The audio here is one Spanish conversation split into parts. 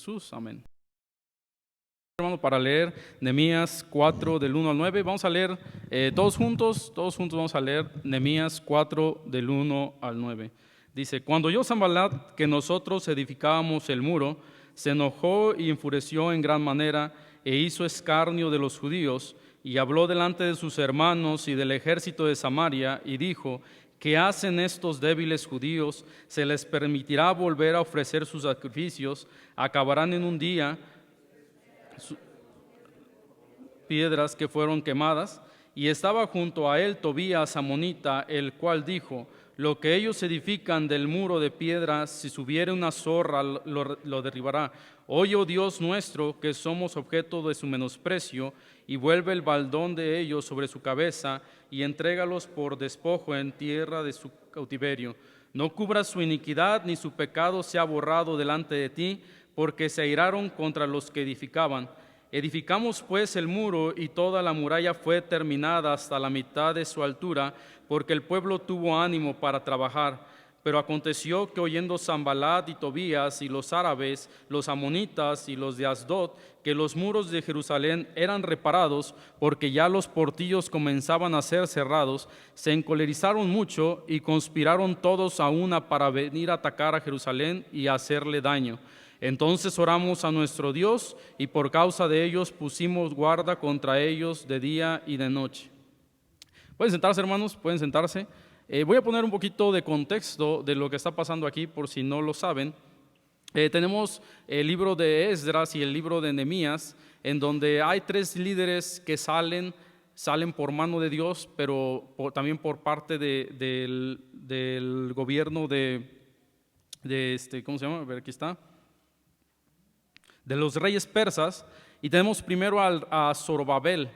Jesús, amén. Hermano, para leer Nehemías 4 del 1 al 9, vamos a leer todos juntos vamos a leer Nehemías 4 del 1 al 9. Dice: cuando oyó Sanballat que nosotros edificábamos el muro, se enojó y enfureció en gran manera e hizo escarnio de los judíos y habló delante de sus hermanos y del ejército de Samaria y dijo: ¿qué hacen estos débiles judíos? ¿Se les permitirá volver a ofrecer sus sacrificios? Acabarán en un día piedras que fueron quemadas. Y estaba junto a él Tobías amonita, el cual dijo: lo que ellos edifican del muro de piedras, si subiere una zorra lo derribará. Oye, oh Dios nuestro, que somos objeto de su menosprecio, y vuelve el baldón de ellos sobre su cabeza, y entrégalos por despojo en tierra de su cautiverio. No cubras su iniquidad, ni su pecado sea borrado delante de ti, porque se airaron contra los que edificaban. Edificamos pues el muro, y toda la muralla fue terminada hasta la mitad de su altura, porque el pueblo tuvo ánimo para trabajar. Pero aconteció que oyendo Sanballat y Tobías y los árabes, los amonitas y los de Asdod, que los muros de Jerusalén eran reparados, porque ya los portillos comenzaban a ser cerrados, se encolerizaron mucho y conspiraron todos a una para venir a atacar a Jerusalén y hacerle daño. Entonces oramos a nuestro Dios, y por causa de ellos pusimos guarda contra ellos de día y de noche. Pueden sentarse, hermanos, pueden sentarse. Voy a poner un poquito de contexto de lo que está pasando aquí, por si no lo saben. Tenemos el libro de Esdras y el libro de Nehemías, en donde hay tres líderes que salen por mano de Dios, pero también por parte del gobierno ¿cómo se llama? A ver, aquí está. De los reyes persas. Y tenemos primero a Zorobabel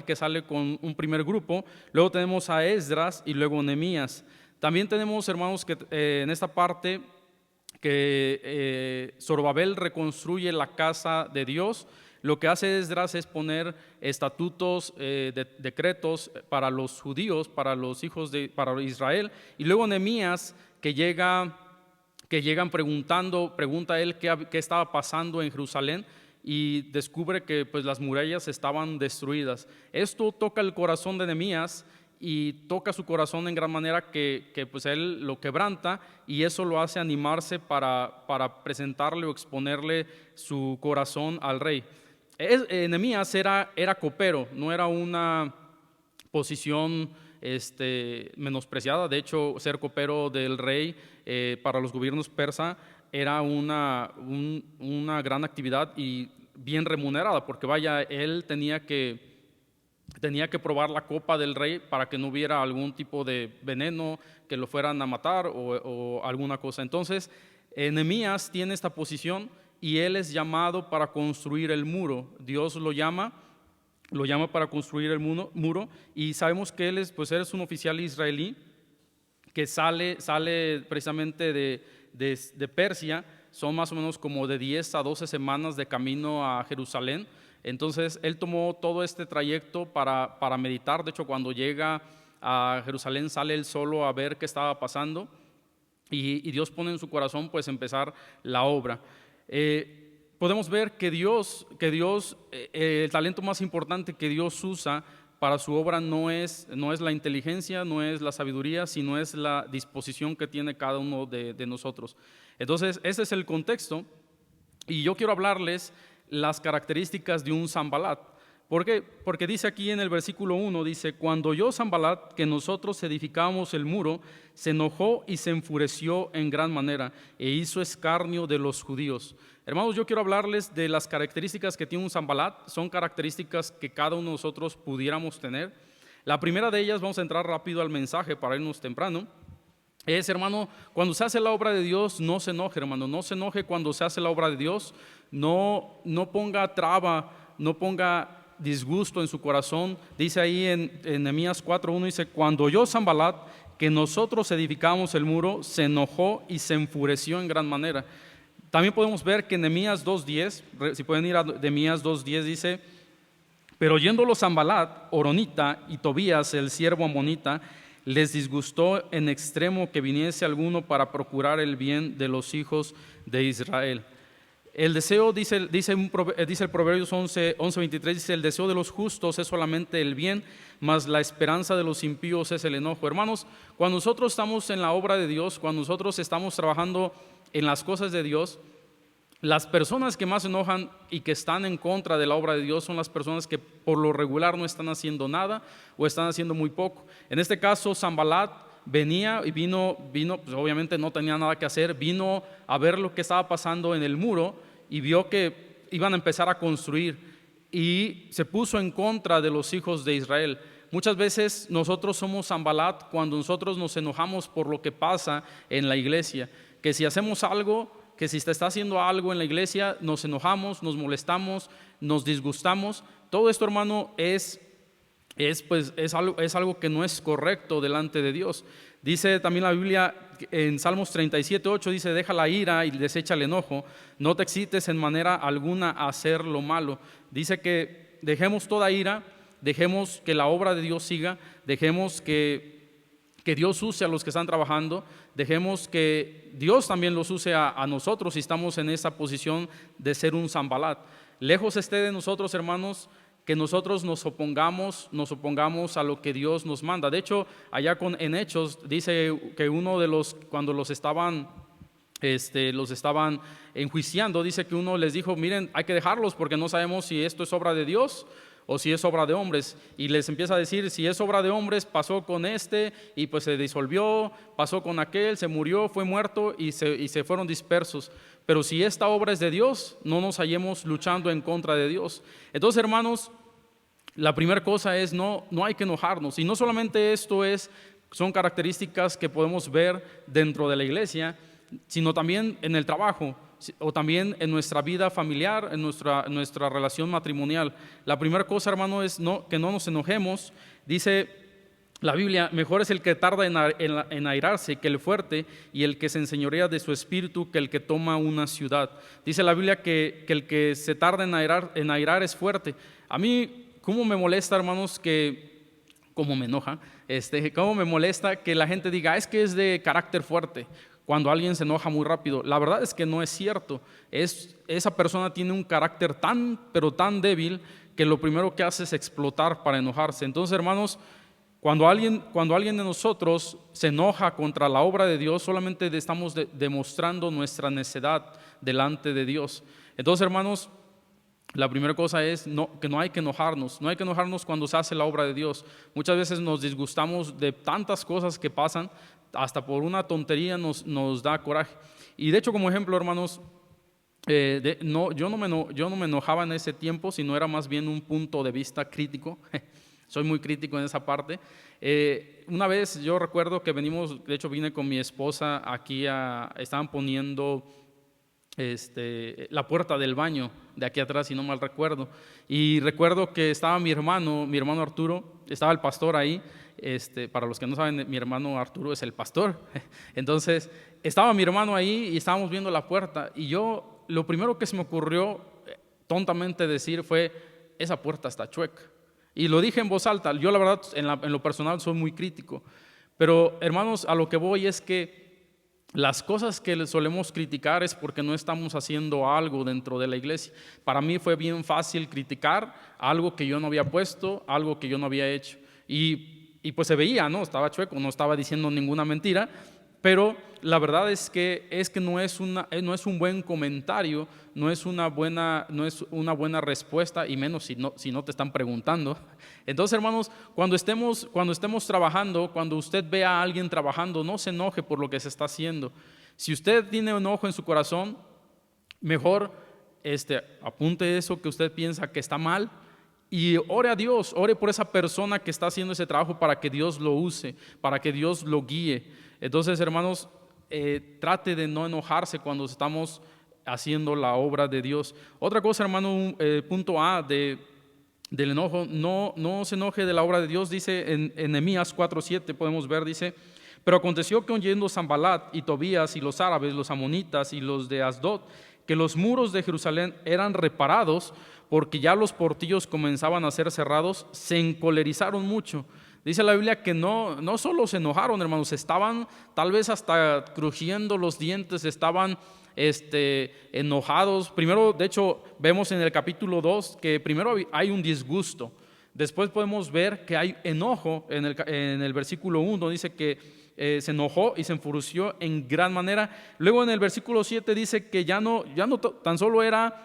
que sale con un primer grupo, luego tenemos a Esdras y luego Nehemías. También tenemos, hermanos, que en esta parte que Zorobabel reconstruye la casa de Dios. Lo que hace Esdras es poner estatutos, decretos para los judíos, para los hijos para Israel. Y luego Nehemías, que llegan pregunta él qué estaba pasando en Jerusalén, y descubre que pues las murallas estaban destruidas. Esto toca el corazón de Nehemías y toca su corazón en gran manera que pues él lo quebranta, y eso lo hace animarse para presentarle o exponerle su corazón al rey. Nehemías era copero, no era una posición menospreciada. De hecho, ser copero del rey para los gobiernos persa era una gran actividad y bien remunerada, porque vaya, él tenía que probar la copa del rey para que no hubiera algún tipo de veneno que lo fueran a matar o alguna cosa. Entonces, Nehemías tiene esta posición y él es llamado para construir el muro. Dios lo llama para construir el muro, y sabemos que él es un oficial israelí que sale precisamente de Persia. Son más o menos como de 10 a 12 semanas de camino a Jerusalén. Entonces él tomó todo este trayecto para meditar. De hecho, cuando llega a Jerusalén sale él solo a ver qué estaba pasando, y Dios pone en su corazón pues empezar la obra. Podemos ver que Dios, el talento más importante que Dios usa para su obra no es la inteligencia, no es la sabiduría, sino es la disposición que tiene cada uno de nosotros. Entonces, ese es el contexto, y yo quiero hablarles las características de un Sanballat. ¿Por qué? Porque dice aquí en el versículo 1, dice: cuando oyó Sanballat que nosotros edificábamos el muro, se enojó y se enfureció en gran manera e hizo escarnio de los judíos. Hermanos, yo quiero hablarles de las características que tiene un Sanballat. Son características que cada uno de nosotros pudiéramos tener. La primera de ellas, vamos a entrar rápido al mensaje para irnos temprano, es, hermano, cuando se hace la obra de Dios, no se enoje, hermano, no se enoje cuando se hace la obra de Dios. No ponga traba, no ponga disgusto en su corazón. Dice ahí en Nehemías 4:1, dice: cuando oyó Sanballat que nosotros edificamos el muro, se enojó y se enfureció en gran manera. También podemos ver que en Nehemías 2:10, si pueden ir a Nehemías 2:10, dice: pero oyéndolo Sanballat, horonita, y Tobías, el siervo amonita, les disgustó en extremo que viniese alguno para procurar el bien de los hijos de Israel. El deseo, dice el Proverbios 11:23, dice: el deseo de los justos es solamente el bien, mas la esperanza de los impíos es el enojo. Hermanos, cuando nosotros estamos en la obra de Dios, cuando nosotros estamos trabajando en las cosas de Dios, las personas que más se enojan y que están en contra de la obra de Dios son las personas que por lo regular no están haciendo nada o están haciendo muy poco. En este caso, Sanbalat vino, pues obviamente no tenía nada que hacer, vino a ver lo que estaba pasando en el muro y vio que iban a empezar a construir y se puso en contra de los hijos de Israel. Muchas veces nosotros somos Sanbalat cuando nosotros nos enojamos por lo que pasa en la iglesia, que si hacemos algo, que si se está haciendo algo en la iglesia, nos enojamos, nos molestamos, nos disgustamos. Todo esto, hermano, es algo que no es correcto delante de Dios. Dice también la Biblia en Salmos 37:8, dice: deja la ira y desecha el enojo, no te excites en manera alguna a hacer lo malo. Dice que dejemos toda ira, dejemos que la obra de Dios siga, dejemos que Dios use a los que están trabajando, dejemos que Dios también los use a nosotros si estamos en esa posición de ser un Sanbalat. Lejos esté de nosotros, hermanos, que nosotros nos opongamos a lo que Dios nos manda. De hecho, allá en Hechos dice que uno de los, cuando los estaban enjuiciando, dice que uno les dijo: miren, hay que dejarlos porque no sabemos si esto es obra de Dios o si es obra de hombres. Y les empieza a decir: si es obra de hombres, pasó con este y pues se disolvió, pasó con aquel, se murió, fue muerto y se fueron dispersos. Pero si esta obra es de Dios, no nos hallemos luchando en contra de Dios. Entonces, hermanos, la primera cosa es no hay que enojarnos. Y no solamente son características que podemos ver dentro de la iglesia, sino también en el trabajo, o también en nuestra vida familiar, en nuestra relación matrimonial. La primera cosa, hermano, es que no nos enojemos. Dice la Biblia: mejor es el que tarda en airarse que el fuerte, y el que se enseñorea de su espíritu que el que toma una ciudad. Dice la Biblia que el que se tarda en airar es fuerte. A mí, ¿cómo me molesta, hermanos, cómo me enoja, cómo me molesta que la gente diga: es que es de carácter fuerte, cuando alguien se enoja muy rápido? La verdad es que no es cierto. Esa persona tiene un carácter pero tan débil que lo primero que hace es explotar para enojarse. Entonces, hermanos, cuando alguien de nosotros se enoja contra la obra de Dios, solamente estamos demostrando nuestra necedad delante de Dios. Entonces, hermanos, la primera cosa es que no hay que enojarnos. No hay que enojarnos cuando se hace la obra de Dios. Muchas veces nos disgustamos de tantas cosas que pasan, hasta por una tontería nos da coraje. Y de hecho, como ejemplo, hermanos, yo no me enojaba en ese tiempo, sino era más bien un punto de vista crítico. Soy muy crítico en esa parte. Una vez yo recuerdo que de hecho vine con mi esposa aquí, estaban poniendo la puerta del baño de aquí atrás, si no mal recuerdo. Y recuerdo que estaba mi hermano Arturo, estaba el pastor ahí. Para los que no saben, mi hermano Arturo es el pastor. Entonces, estaba mi hermano ahí y estábamos viendo la puerta. Y lo primero que se me ocurrió tontamente decir fue: esa puerta está chueca. Y lo dije en voz alta. Yo, la verdad, en lo personal soy muy crítico. Pero, hermanos, a lo que voy es que las cosas que solemos criticar es porque no estamos haciendo algo dentro de la iglesia. Para mí fue bien fácil criticar algo que yo no había puesto, algo que yo no había hecho. Y pues se veía, ¿no? Estaba chueco, no estaba diciendo ninguna mentira, pero la verdad es que no es un buen comentario, no es una buena respuesta, y menos si no te están preguntando. Entonces, hermanos, cuando estemos trabajando, cuando usted vea a alguien trabajando, no se enoje por lo que se está haciendo. Si usted tiene enojo en su corazón, mejor apunte eso que usted piensa que está mal y ore a Dios, ore por esa persona que está haciendo ese trabajo para que Dios lo use, para que Dios lo guíe. Entonces, hermanos, trate de no enojarse cuando estamos haciendo la obra de Dios. Otra cosa, hermano, punto A del enojo: no se enoje de la obra de Dios. Dice en Nehemías 4:7, podemos ver, dice: pero aconteció que oyendo Sanbalat y Tobías y los árabes, los amonitas y los de Asdod, que los muros de Jerusalén eran reparados, porque ya los portillos comenzaban a ser cerrados, se encolerizaron mucho. Dice la Biblia que no solo se enojaron, hermanos, estaban tal vez hasta crujiendo los dientes, estaban enojados. Primero, de hecho, vemos en el capítulo 2 que primero hay un disgusto. Después podemos ver que hay enojo. En el versículo 1 dice que se enojó y se enfureció en gran manera. Luego en el versículo 7 dice que ya no tan solo era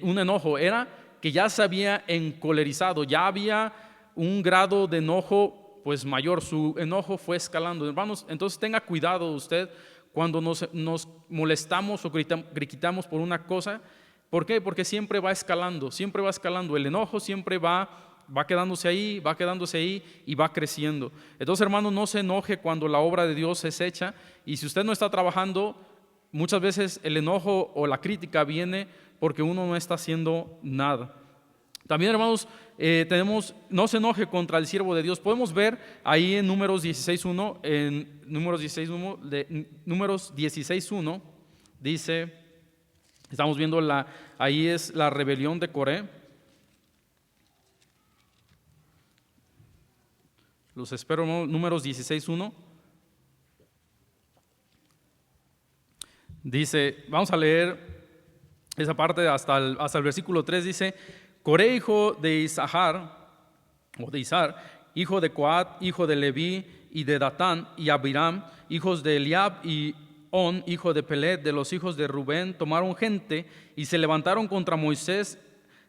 un enojo, era que ya se había encolerizado, ya había un grado de enojo pues mayor, su enojo fue escalando. Hermanos, entonces tenga cuidado usted cuando nos molestamos o gritamos por una cosa. ¿Por qué? Porque siempre va escalando, el enojo siempre va quedándose ahí y va creciendo. Entonces, hermano, no se enoje cuando la obra de Dios es hecha, y si usted no está trabajando, muchas veces el enojo o la crítica viene porque uno no está haciendo nada. También, hermanos, tenemos, no se enoje contra el siervo de Dios. Podemos ver ahí en Números 16:1, dice, estamos viendo ahí es la rebelión de Coré. Los espero, Números 16:1. Dice, vamos a leer esa parte hasta el versículo 3, dice: Coré, hijo de Izar, hijo de Coat, hijo de Leví, y de Datán y Abiram, hijos de Eliab, y On, hijo de Pelet, de los hijos de Rubén, tomaron gente y se levantaron contra Moisés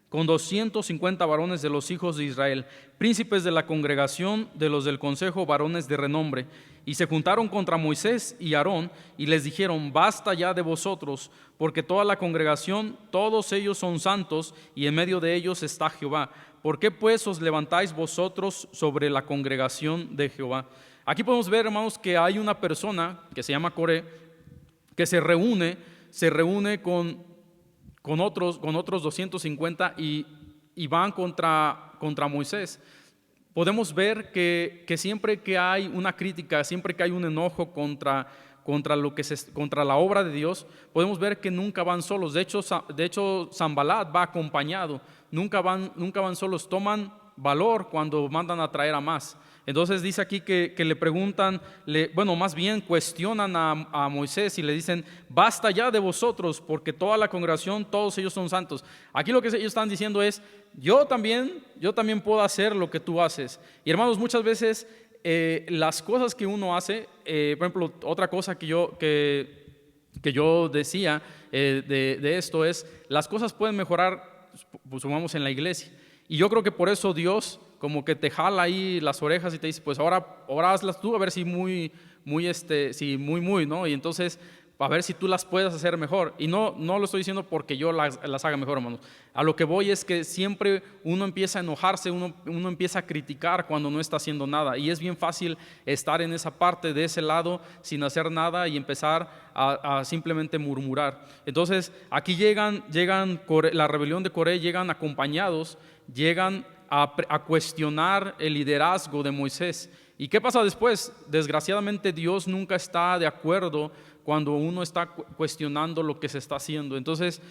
con 250 varones de los hijos de Israel, príncipes de la congregación, de los del consejo, varones de renombre. Y se juntaron contra Moisés y Aarón y les dijeron: basta ya de vosotros, porque toda la congregación, todos ellos son santos, y en medio de ellos está Jehová. ¿Por qué pues os levantáis vosotros sobre la congregación de Jehová? Aquí podemos ver, hermanos, que hay una persona que se llama Coré, que se reúne con otros 250 y van contra Moisés. Podemos ver que siempre que hay una crítica, siempre que hay un enojo contra la obra de Dios, podemos ver que nunca van solos. De hecho Sanbalat va acompañado. Nunca van solos, toman valor cuando mandan a traer a más. Entonces dice aquí que le preguntan, más bien cuestionan a Moisés y le dicen: basta ya de vosotros, porque toda la congregación, todos ellos son santos. Aquí lo que ellos están diciendo es: yo también puedo hacer lo que tú haces. Y hermanos, muchas veces las cosas que uno hace, por ejemplo, otra cosa que yo decía de esto es: las cosas pueden mejorar, pues, supongamos, en la iglesia. Y yo creo que por eso Dios como que te jala ahí las orejas y te dice: pues ahora hazlas tú, a ver si muy, ¿no? Y entonces, a ver si tú las puedes hacer mejor. Y no lo estoy diciendo porque yo las haga mejor, hermanos. A lo que voy es que siempre uno empieza a enojarse, uno empieza a criticar cuando no está haciendo nada. Y es bien fácil estar en esa parte, de ese lado, sin hacer nada y empezar a simplemente murmurar. Entonces, aquí llegan la rebelión de Coré, llegan acompañados, llegan a cuestionar el liderazgo de Moisés. ¿Y qué pasa después? Desgraciadamente Dios nunca está de acuerdo cuando uno está cuestionando lo que se está haciendo. Entonces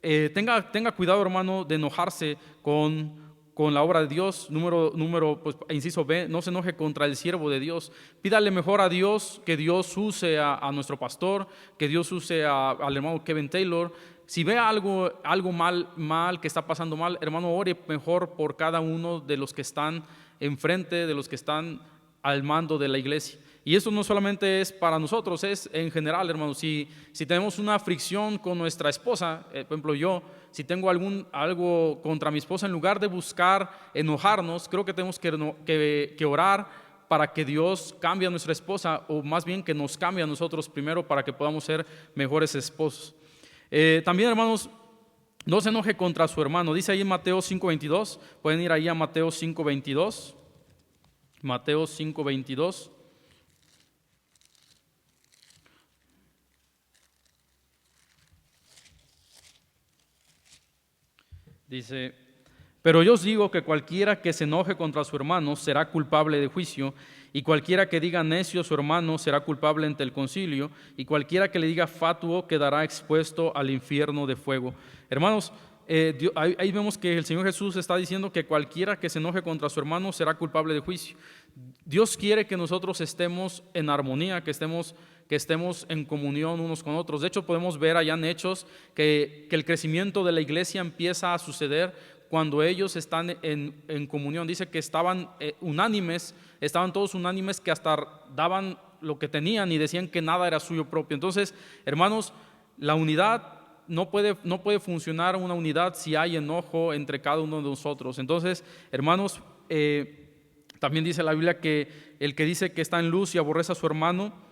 tenga cuidado, hermano, de enojarse con la obra de Dios. Número, inciso B, no se enoje contra el siervo de Dios. Pídale mejor a Dios que Dios use a nuestro pastor, que Dios use al hermano Kevin Taylor. Si ve algo mal que está pasando mal, hermano, ore mejor por cada uno de los que están enfrente, de los que están al mando de la iglesia. Y esto no solamente es para nosotros, es en general, hermano. Si tenemos una fricción con nuestra esposa, por ejemplo, yo, si tengo algo contra mi esposa, en lugar de buscar enojarnos, creo que tenemos que orar para que Dios cambie a nuestra esposa, o más bien que nos cambie a nosotros primero para que podamos ser mejores esposos. También, hermanos, no se enoje contra su hermano. Dice ahí en Mateo 5:22. Pueden ir ahí a Mateo 5:22. Mateo 5:22. Dice: pero yo os digo que cualquiera que se enoje contra su hermano será culpable de juicio, y cualquiera que diga necio a su hermano será culpable ante el concilio, y cualquiera que le diga fatuo quedará expuesto al infierno de fuego. Hermanos, ahí vemos que el Señor Jesús está diciendo que cualquiera que se enoje contra su hermano será culpable de juicio. Dios quiere que nosotros estemos en armonía, que que estemos en comunión unos con otros. De hecho, podemos ver allá en Hechos que el crecimiento de la iglesia empieza a suceder cuando ellos están en comunión. Dice que estaban unánimes, estaban todos unánimes, que hasta daban lo que tenían y decían que nada era suyo propio. Entonces, hermanos, la unidad no puede funcionar una unidad si hay enojo entre cada uno de nosotros. Entonces, hermanos, también dice la Biblia que el que dice que está en luz y aborrece a su hermano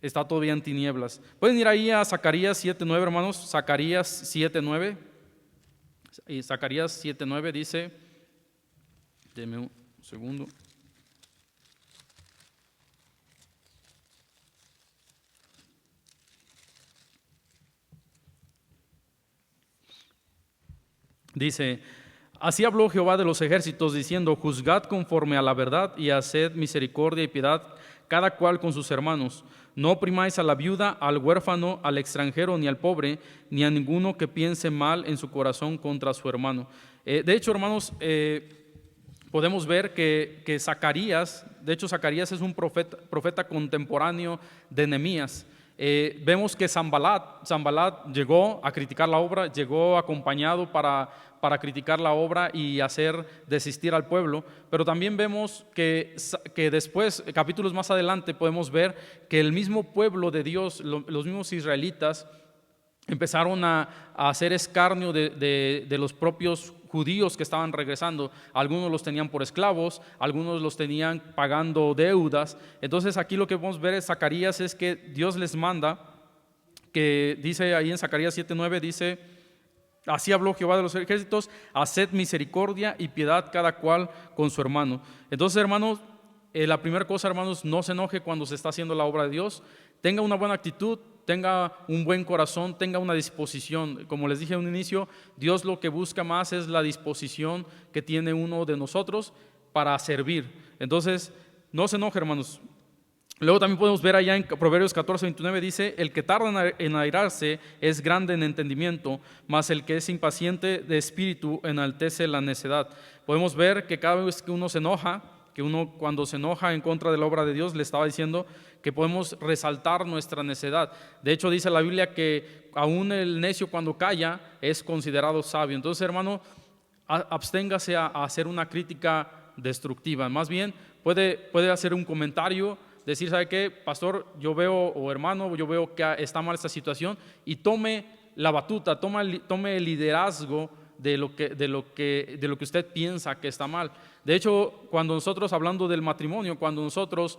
está todavía en tinieblas. Pueden ir ahí a Zacarías 7:9, hermanos. Zacarías 7:9. Y Zacarías 7:9 dice, denme un segundo. Dice: así habló Jehová de los ejércitos, diciendo: juzgad conforme a la verdad y haced misericordia y piedad, cada cual con sus hermanos. No oprimáis a la viuda, al huérfano, al extranjero, ni al pobre, ni a ninguno que piense mal en su corazón contra su hermano. De hecho, hermanos, podemos ver que Zacarías, de hecho Zacarías es un profeta contemporáneo de Nehemías. Vemos que Sanbalat llegó a criticar la obra, llegó acompañado para criticar la obra y hacer desistir al pueblo, pero también vemos que después, capítulos más adelante, podemos ver que el mismo pueblo de Dios, los mismos israelitas, empezaron a hacer escarnio de los propios judíos que estaban regresando. Algunos los tenían por esclavos, algunos los tenían pagando deudas. Entonces aquí lo que podemos ver en Zacarías es que Dios les manda, que dice ahí en Zacarías 7:9, dice: así habló Jehová de los ejércitos, haced misericordia y piedad cada cual con su hermano. Entonces, hermanos, la primera cosa, hermanos, no se enoje cuando se está haciendo la obra de Dios. Tenga una buena actitud, tenga un buen corazón, tenga una disposición. Como les dije en un inicio, Dios lo que busca más es la disposición que tiene uno de nosotros para servir. Entonces, no se enoje, hermanos. Luego también podemos ver allá en Proverbios 14:29, dice: el que tarda en airarse es grande en entendimiento, mas el que es impaciente de espíritu enaltece la necedad. Podemos ver que cada vez que uno se enoja, que uno cuando se enoja en contra de la obra de Dios, le estaba diciendo que podemos resaltar nuestra necedad. De hecho, dice la Biblia que aún el necio cuando calla es considerado sabio. Entonces, hermano, absténgase a hacer una crítica destructiva. Más bien, puede hacer un comentario, decir: ¿sabe qué, pastor? Yo veo, o hermano, yo veo que está mal esta situación, y tome la batuta, tome el liderazgo de lo que usted piensa que está mal. De hecho, cuando nosotros, hablando del matrimonio, cuando nosotros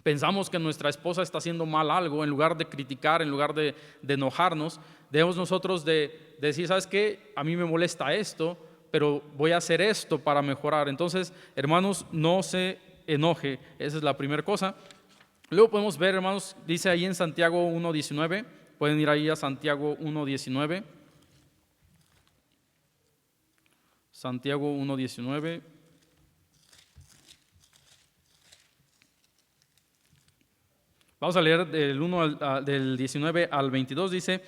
pensamos que nuestra esposa está haciendo mal algo, en lugar de criticar, en lugar de enojarnos, debemos nosotros de decir: ¿sabes qué? A mí me molesta esto, pero voy a hacer esto para mejorar. Entonces, hermanos, no se enoje. Esa es la primera cosa. Luego podemos ver, hermanos, dice ahí en Santiago 1:19. Pueden ir ahí a Santiago 1:19. Santiago 1:19. Vamos a leer del 19 al 22. Dice: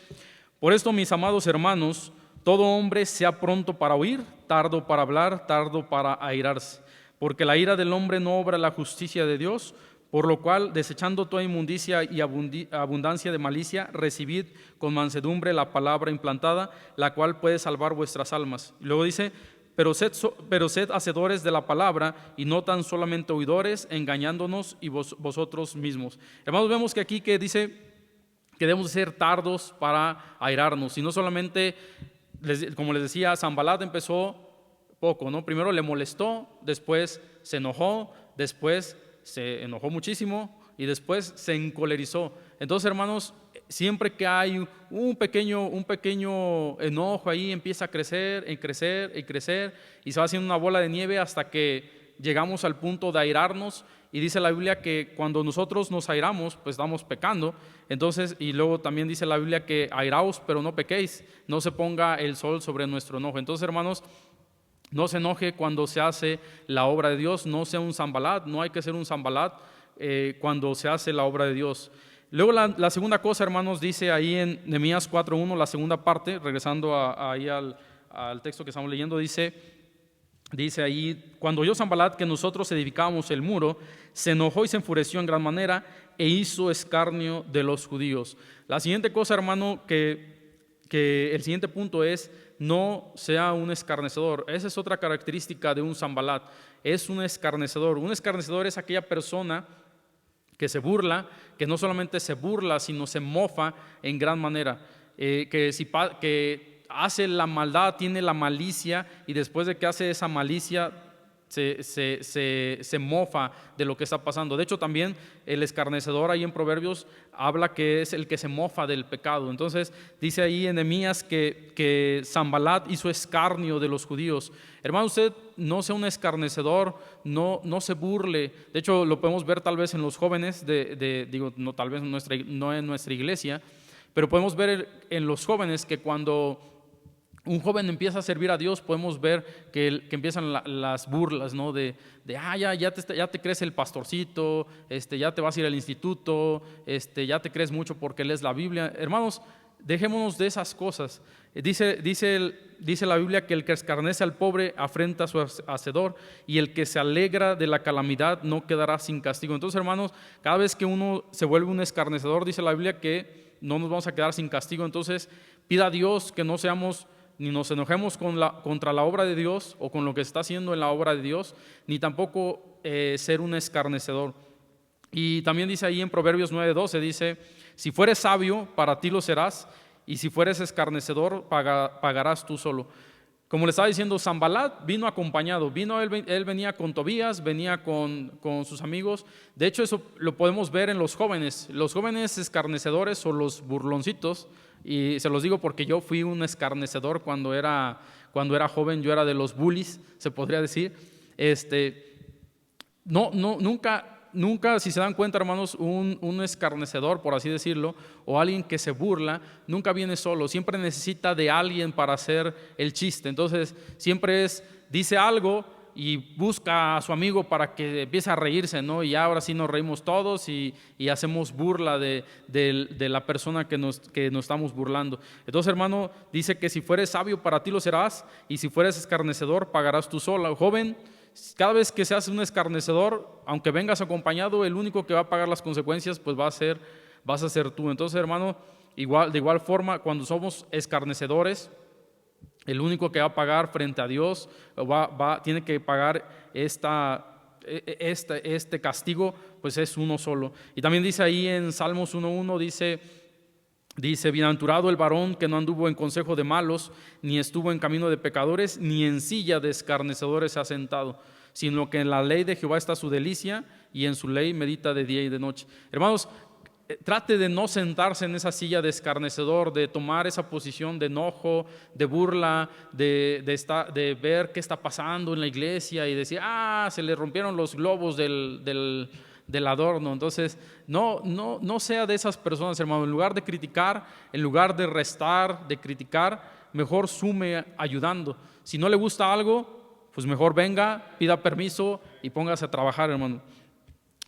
por esto, mis amados hermanos, todo hombre sea pronto para oír, tardo para hablar, tardo para airarse, porque la ira del hombre no obra la justicia de Dios. Por lo cual, desechando toda inmundicia y abundancia de malicia, recibid con mansedumbre la palabra implantada, la cual puede salvar vuestras almas. Y luego dice: pero sed hacedores de la palabra y no tan solamente oidores, engañándonos y vosotros mismos. Hermanos, vemos que aquí que dice que debemos ser tardos para airarnos, y no solamente, como les decía, Sanbalat empezó poco, ¿no? Primero le molestó, después se enojó, después se enojó muchísimo y después se encolerizó. Entonces, hermanos, siempre que hay un pequeño enojo ahí, empieza a crecer y crecer y crecer, y se va haciendo una bola de nieve hasta que llegamos al punto de airarnos. Y dice la Biblia que cuando nosotros nos airamos, pues estamos pecando. Entonces, y luego también dice la Biblia que airaos, pero no pequéis, no se ponga el sol sobre nuestro enojo. Entonces, hermanos, no se enoje cuando se hace la obra de Dios, no sea un Sanbalat, no hay que ser un Sanbalat cuando se hace la obra de Dios. Luego la segunda cosa, hermanos, dice ahí en Nehemías 4:1, la segunda parte, regresando ahí al texto que estamos leyendo, dice: Dice ahí, cuando oyó Sanballat que nosotros edificábamos el muro, se enojó y se enfureció en gran manera e hizo escarnio de los judíos. La siguiente cosa, hermano, que el siguiente punto es: no sea un escarnecedor. Esa es otra característica de un Sanballat, es un escarnecedor. Un escarnecedor es aquella persona que se burla, que no solamente se burla, sino se mofa en gran manera, que hace la maldad, tiene la malicia, y después de que hace esa malicia se mofa de lo que está pasando. De hecho, también el escarnecedor ahí en Proverbios habla que es el que se mofa del pecado. Entonces dice ahí en Nehemías que Sanballat hizo escarnio de los judíos. Hermano, usted no sea un escarnecedor, no se burle. De hecho, lo podemos ver tal vez en los jóvenes, no tal vez no en nuestra iglesia, pero podemos ver en los jóvenes que cuando un joven empieza a servir a Dios, podemos ver que empiezan las burlas, ¿no? Ya te crees el pastorcito, ya te vas a ir al instituto, ya te crees mucho porque lees la Biblia. Hermanos, dejémonos de esas cosas. Dice la Biblia que el que escarnece al pobre afrenta a su hacedor, y el que se alegra de la calamidad no quedará sin castigo. Entonces, hermanos, cada vez que uno se vuelve un escarnecedor, dice la Biblia que no nos vamos a quedar sin castigo. Entonces, pida a Dios que no seamos ni nos enojemos contra la obra de Dios o con lo que se está haciendo en la obra de Dios, ni tampoco ser un escarnecedor. Y también dice ahí en Proverbios 9:12, dice: si fueres sabio, para ti lo serás, y si fueres escarnecedor, pagarás tú solo. Como le estaba diciendo, Sanballat vino acompañado, él venía con Tobías, venía con sus amigos. De hecho, eso lo podemos ver en los jóvenes escarnecedores o los burloncitos. Y se los digo porque yo fui un escarnecedor cuando era joven. Yo era de los bullies, se podría decir. Nunca, si se dan cuenta, hermanos, un escarnecedor, por así decirlo, o alguien que se burla, nunca viene solo, siempre necesita de alguien para hacer el chiste. Entonces siempre dice algo y busca a su amigo para que empiece a reírse, ¿no? Y ahora sí nos reímos todos y hacemos burla de la persona que nos estamos burlando. Entonces, hermano, dice que si fueres sabio, para ti lo serás, y si fueres escarnecedor, pagarás tú solo. Joven, cada vez que seas un escarnecedor, aunque vengas acompañado, el único que va a pagar las consecuencias pues vas a ser tú. Entonces, hermano, de igual forma, cuando somos escarnecedores, el único que va a pagar frente a Dios tiene que pagar este castigo, pues es uno solo. Y también dice ahí en Salmos 1:1, dice: bienaventurado el varón que no anduvo en consejo de malos, ni estuvo en camino de pecadores, ni en silla de escarnecedores se ha sentado, sino que en la ley de Jehová está su delicia, y en su ley medita de día y de noche. Hermanos, trate de no sentarse en esa silla de escarnecedor, de tomar esa posición de enojo, de burla, de ver qué está pasando en la iglesia y decir: se le rompieron los globos del adorno. Entonces, no sea de esas personas, hermano. En lugar de criticar, en lugar de restar, de criticar, mejor sume ayudando. Si no le gusta algo, pues mejor venga, pida permiso y póngase a trabajar, hermano.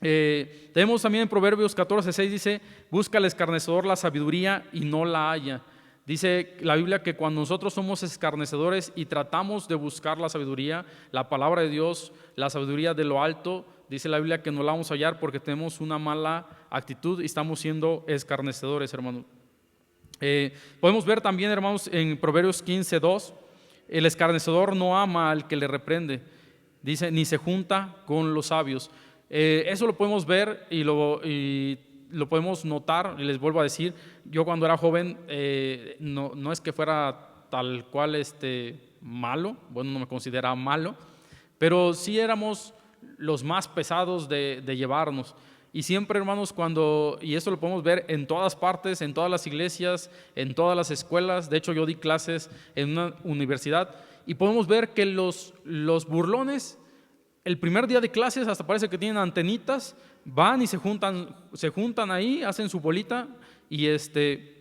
Tenemos también en Proverbios 14:6, dice: busca al escarnecedor la sabiduría y no la halla. Dice la Biblia que cuando nosotros somos escarnecedores y tratamos de buscar la sabiduría, la palabra de Dios, la sabiduría de lo alto, dice la Biblia que no la vamos a hallar porque tenemos una mala actitud y estamos siendo escarnecedores, hermanos. Podemos ver también, hermanos, en Proverbios 15:2, el escarnecedor no ama al que le reprende, dice, ni se junta con los sabios. Eso lo podemos ver y lo podemos notar. Y les vuelvo a decir, yo cuando era joven, no es que fuera tal cual malo, bueno, no me consideraba malo, pero sí éramos los más pesados de llevarnos. Y siempre, hermanos, y esto lo podemos ver en todas partes, en todas las iglesias, en todas las escuelas. De hecho, yo di clases en una universidad y podemos ver que los burlones, el primer día de clases hasta parece que tienen antenitas, van y se juntan ahí, hacen su bolita y hacen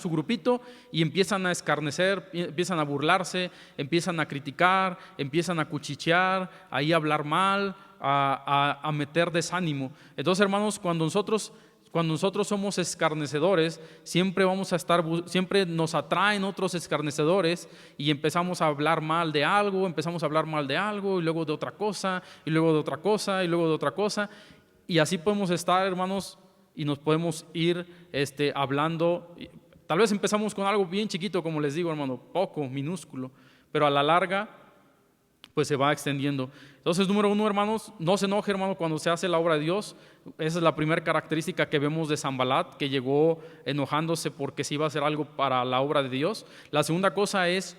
su grupito y empiezan a escarnecer, empiezan a burlarse, empiezan a criticar, empiezan a cuchichear, ahí a hablar mal, a meter desánimo. Entonces, hermanos, cuando nosotros cuando nosotros somos escarnecedores, siempre vamos a estar, siempre nos atraen otros escarnecedores y empezamos a hablar mal de algo, y luego de otra cosa, y luego de otra cosa, y luego de otra cosa. Y así podemos estar, hermanos, y nos podemos ir hablando. Tal vez empezamos con algo bien chiquito, como les digo, hermano, poco, minúsculo, pero a la larga pues se va extendiendo. Entonces, número uno, hermanos, no se enoje, hermano, cuando se hace la obra de Dios. Esa es la primera característica que vemos de Sanbalat, que llegó enojándose porque se iba a hacer algo para la obra de Dios. La segunda cosa es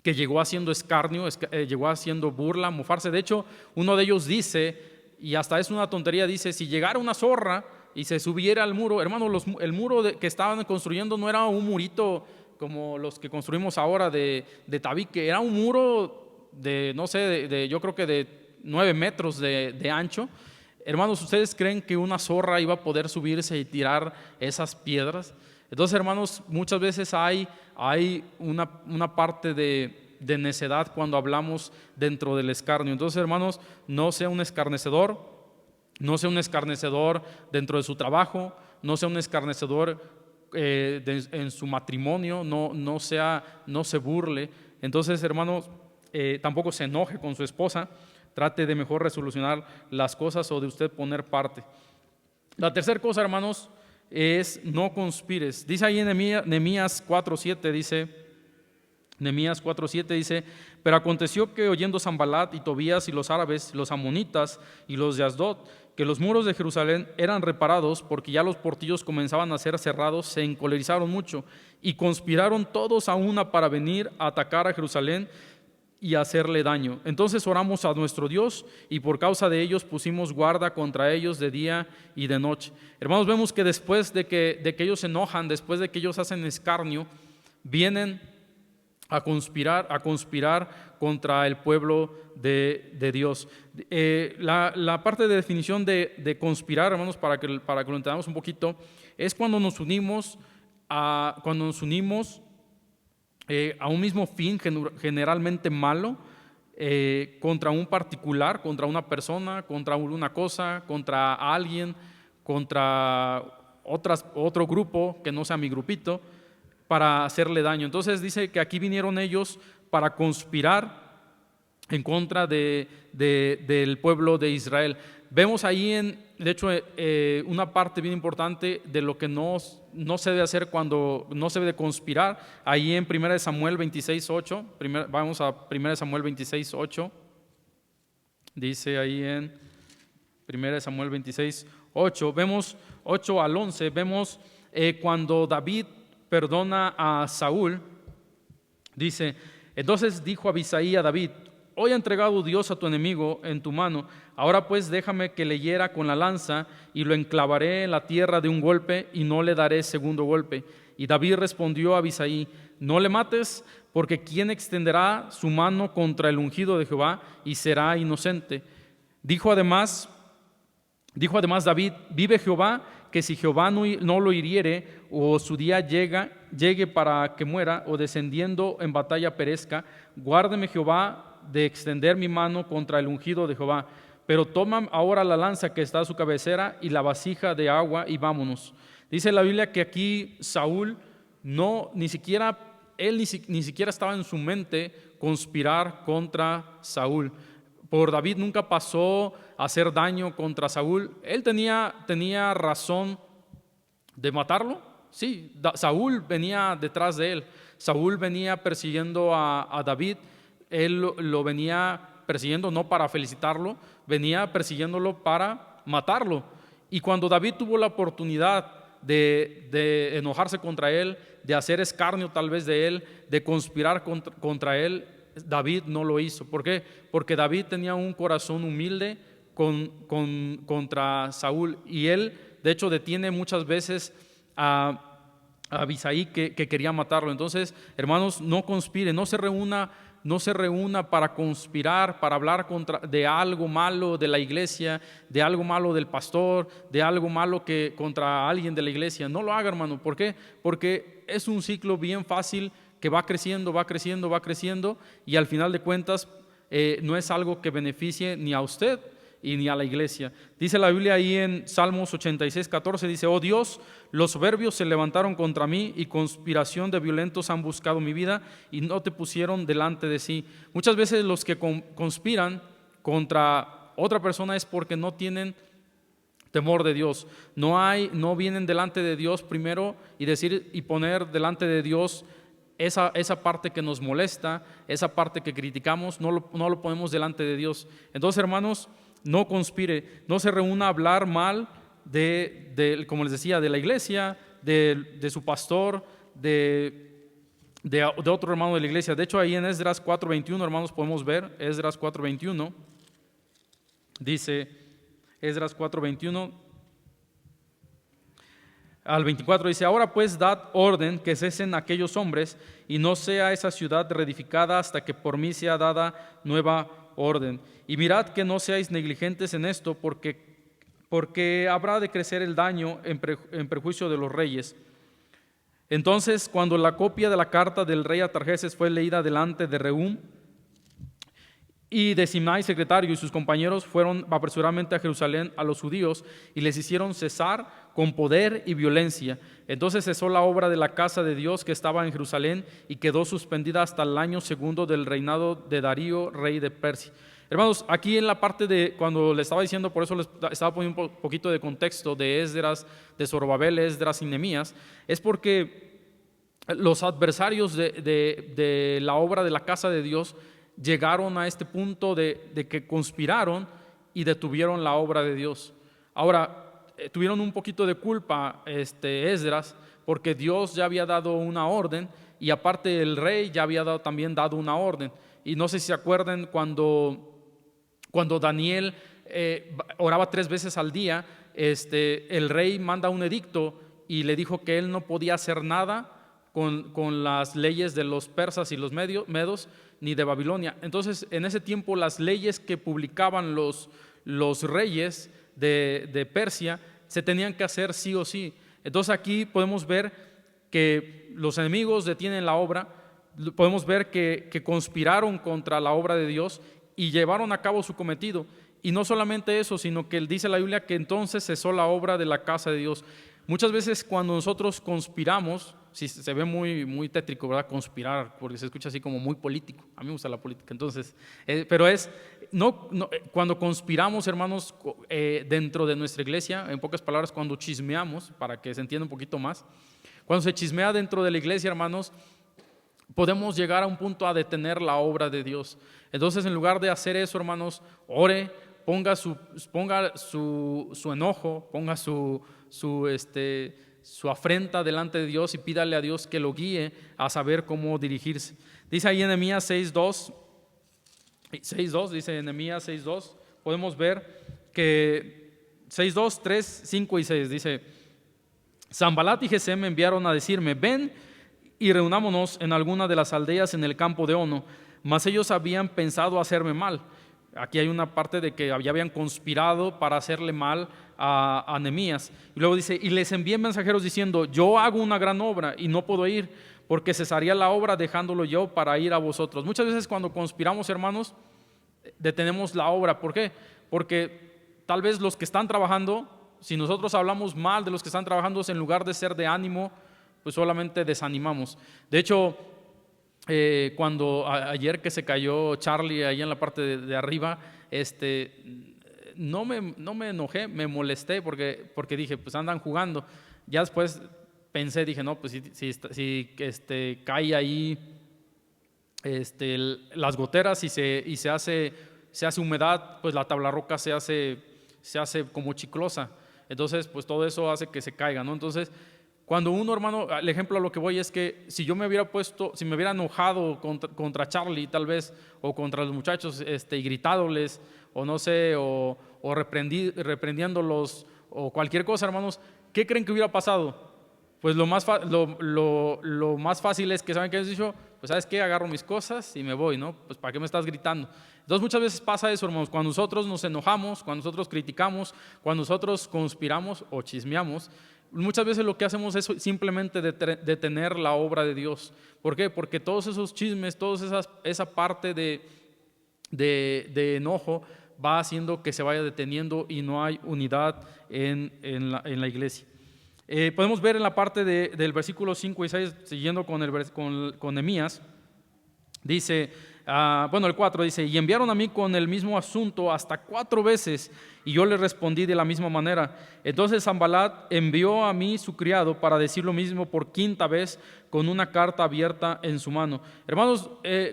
que llegó haciendo escarnio, llegó haciendo burla, mofarse. De hecho, uno de ellos dice, y hasta es una tontería, dice, si llegara una zorra y se subiera al muro, hermano, el muro que estaban construyendo no era un murito como los que construimos ahora de tabique, era un muro de, no sé, yo creo que de 9 metros de ancho. Hermanos, ¿ustedes creen que una zorra iba a poder subirse y tirar esas piedras? Entonces, hermanos, muchas veces hay una parte de necedad cuando hablamos dentro del escarnio. Entonces, hermanos, no sea un escarnecedor, dentro de su trabajo, no sea un escarnecedor en su matrimonio, no se burle. Entonces, hermanos, tampoco se enoje con su esposa, trate de mejor resolucionar las cosas o de usted poner parte. La tercera cosa, hermanos, es no conspires. Dice ahí en Nehemías 4:7, dice, pero aconteció que oyendo Sanbalat y Tobías y los árabes, los amonitas y los de Asdod, que los muros de Jerusalén eran reparados porque ya los portillos comenzaban a ser cerrados, se encolerizaron mucho y conspiraron todos a una para venir a atacar a Jerusalén y hacerle daño. Entonces oramos a nuestro Dios y por causa de ellos pusimos guarda contra ellos de día y de noche. Hermanos, vemos que después de que ellos se enojan, después de que ellos hacen escarnio, vienen a conspirar contra el pueblo de Dios. La parte de definición de conspirar, hermanos, para que lo entendamos un poquito, es cuando nos unimos a un mismo fin, generalmente malo, contra un particular, contra una persona, contra una cosa, contra alguien, contra otro grupo que no sea mi grupito, para hacerle daño. Entonces dice que aquí vinieron ellos para conspirar en contra del pueblo de Israel. Vemos ahí, de hecho, una parte bien importante de lo que no se debe hacer cuando no se debe conspirar. Ahí en 1 Samuel 26:8, vamos a 1 Samuel 26:8, dice ahí en 1 Samuel 26:8, vemos 8 al 11, vemos cuando David perdona a Saúl, dice, entonces dijo Abisai a David, hoy ha entregado Dios a tu enemigo en tu mano, ahora pues déjame que le hiera con la lanza y lo enclavaré en la tierra de un golpe y no le daré segundo golpe. Y David respondió a Abisai, no le mates, porque ¿quién extenderá su mano contra el ungido de Jehová y será inocente? Dijo además David, vive Jehová, que si Jehová no lo hiriere, o su día llegue para que muera, o descendiendo en batalla perezca, guárdeme Jehová de extender mi mano contra el ungido de Jehová. Pero toma ahora la lanza que está a su cabecera y la vasija de agua y vámonos. Dice la Biblia que aquí Saúl ni siquiera estaba en su mente conspirar contra Saúl. Por David nunca pasó a hacer daño contra Saúl. Él tenía razón de matarlo. Sí, Saúl venía detrás de él. Saúl venía persiguiendo a David. Él lo venía persiguiendo no para felicitarlo, venía persiguiéndolo para matarlo. Y cuando David tuvo la oportunidad de enojarse contra él, de hacer escarnio tal vez de él, de conspirar contra él, David no lo hizo. ¿Por qué? Porque David tenía un corazón humilde contra Saúl, y él de hecho detiene muchas veces a Abisai que quería matarlo. Entonces, hermanos, no conspire, no se reúna para conspirar, para hablar de algo malo de la iglesia, de algo malo del pastor, de algo malo contra alguien de la iglesia. No lo haga, hermano. ¿Por qué? Porque es un ciclo bien fácil que va creciendo, y al final de cuentas no es algo que beneficie ni a usted y ni a la iglesia. Dice la Biblia ahí en Salmos 86:14, dice: oh Dios, los soberbios se levantaron contra mí y conspiración de violentos han buscado mi vida y no te pusieron delante de sí. Muchas veces los que conspiran contra otra persona es porque no tienen temor de Dios. No vienen delante de Dios primero y poner delante de Dios esa parte que nos molesta, esa parte que criticamos, no lo ponemos delante de Dios. Entonces, hermanos, no conspire, no se reúna a hablar mal como les decía, de la iglesia, de su pastor, de otro hermano de la iglesia. De hecho, ahí en Esdras 4:21, hermanos, podemos ver, Esdras 4:21, dice Esdras 4:21 al 24, dice: ahora pues dad orden que cesen aquellos hombres y no sea esa ciudad reedificada hasta que por mí sea dada nueva orden. Y mirad que no seáis negligentes en esto, porque habrá de crecer el daño en perjuicio de los reyes. Entonces, cuando la copia de la carta del rey Artajerjes fue leída delante de Rehum y de Simnai, secretario, y sus compañeros, fueron apresuradamente a Jerusalén a los judíos y les hicieron cesar con poder y violencia. Entonces cesó la obra de la casa de Dios que estaba en Jerusalén y quedó suspendida hasta el año segundo del reinado de Darío, rey de Persia. Hermanos, aquí en la parte de cuando le estaba diciendo, por eso les estaba poniendo un poquito de contexto de Esdras, de Zorobabel, Esdras y Nehemías, es porque los adversarios de la obra de la casa de Dios llegaron a este punto de que conspiraron y detuvieron la obra de Dios. Ahora, tuvieron un poquito de culpa Esdras, porque Dios ya había dado una orden y aparte el rey ya había también dado una orden. Y no sé si se acuerdan cuando Daniel oraba 3 veces al día, el rey manda un edicto y le dijo que él no podía hacer nada con las leyes de los persas y los medos, ni de Babilonia. Entonces, en ese tiempo, las leyes que publicaban los reyes de Persia se tenían que hacer sí o sí. Entonces, aquí podemos ver que los enemigos detienen la obra, podemos ver que conspiraron contra la obra de Dios y llevaron a cabo su cometido. Y no solamente eso, sino que dice la Biblia que entonces cesó la obra de la casa de Dios. Muchas veces cuando nosotros conspiramos, si se ve muy tétrico, ¿verdad? Conspirar, porque se escucha así como muy político. A mí me gusta la política, entonces, pero cuando conspiramos, hermanos, dentro de nuestra iglesia, en pocas palabras, cuando chismeamos, para que se entienda un poquito más, cuando se chismea dentro de la iglesia, hermanos, podemos llegar a un punto a detener la obra de Dios. Entonces, en lugar de hacer eso, hermanos, ore, ponga su enojo, ponga su afrenta delante de Dios y pídale a Dios que lo guíe a saber cómo dirigirse. Dice ahí en Nehemías 6:2, dice Nehemías 6:2, podemos ver que 6:2, 3, 5 y 6 dice: Sanbalat y Gesem me enviaron a decirme: ven y reunámonos en alguna de las aldeas en el campo de Ono, mas ellos habían pensado hacerme mal. Aquí hay una parte de que ya habían conspirado para hacerle mal a Nehemías. Y luego dice: y les envié mensajeros diciendo: yo hago una gran obra y no puedo ir, porque cesaría la obra dejándolo yo para ir a vosotros. Muchas veces cuando conspiramos, hermanos, detenemos la obra. ¿Por qué? Porque tal vez los que están trabajando, si nosotros hablamos mal de los que están trabajando, en lugar de ser de ánimo, pues solamente desanimamos. De hecho, ayer que se cayó Charlie ahí en la parte de arriba, no me enojé, me molesté porque dije, pues andan jugando. Ya después pensé, dije, no, pues si cae ahí las goteras y se hace humedad, pues la tabla roca se hace como chiclosa. Entonces, pues todo eso hace que se caiga, ¿no? Entonces, cuando uno, hermano, el ejemplo a lo que voy es que si yo me hubiera enojado contra Charlie tal vez, o contra los muchachos, y gritándoles, o no sé, o reprendiéndolos, o cualquier cosa, hermanos, ¿qué creen que hubiera pasado? Pues lo más fácil es que, ¿saben qué les he dicho? Pues, ¿sabes qué? Agarro mis cosas y me voy, ¿no? Pues, ¿para qué me estás gritando? Entonces, muchas veces pasa eso, hermanos, cuando nosotros nos enojamos, cuando nosotros criticamos, cuando nosotros conspiramos o chismeamos, muchas veces lo que hacemos es simplemente detener la obra de Dios. ¿Por qué? Porque todos esos chismes, esa parte de enojo, va haciendo que se vaya deteniendo y no hay unidad en la iglesia. Podemos ver en la parte del versículo 5 y 6, siguiendo con Nehemías, dice, el 4 dice, y enviaron a mí con el mismo asunto hasta 4 veces, y yo le respondí de la misma manera. Entonces Sanballat envió a mí su criado para decir lo mismo por 5ª vez, con una carta abierta en su mano. Hermanos,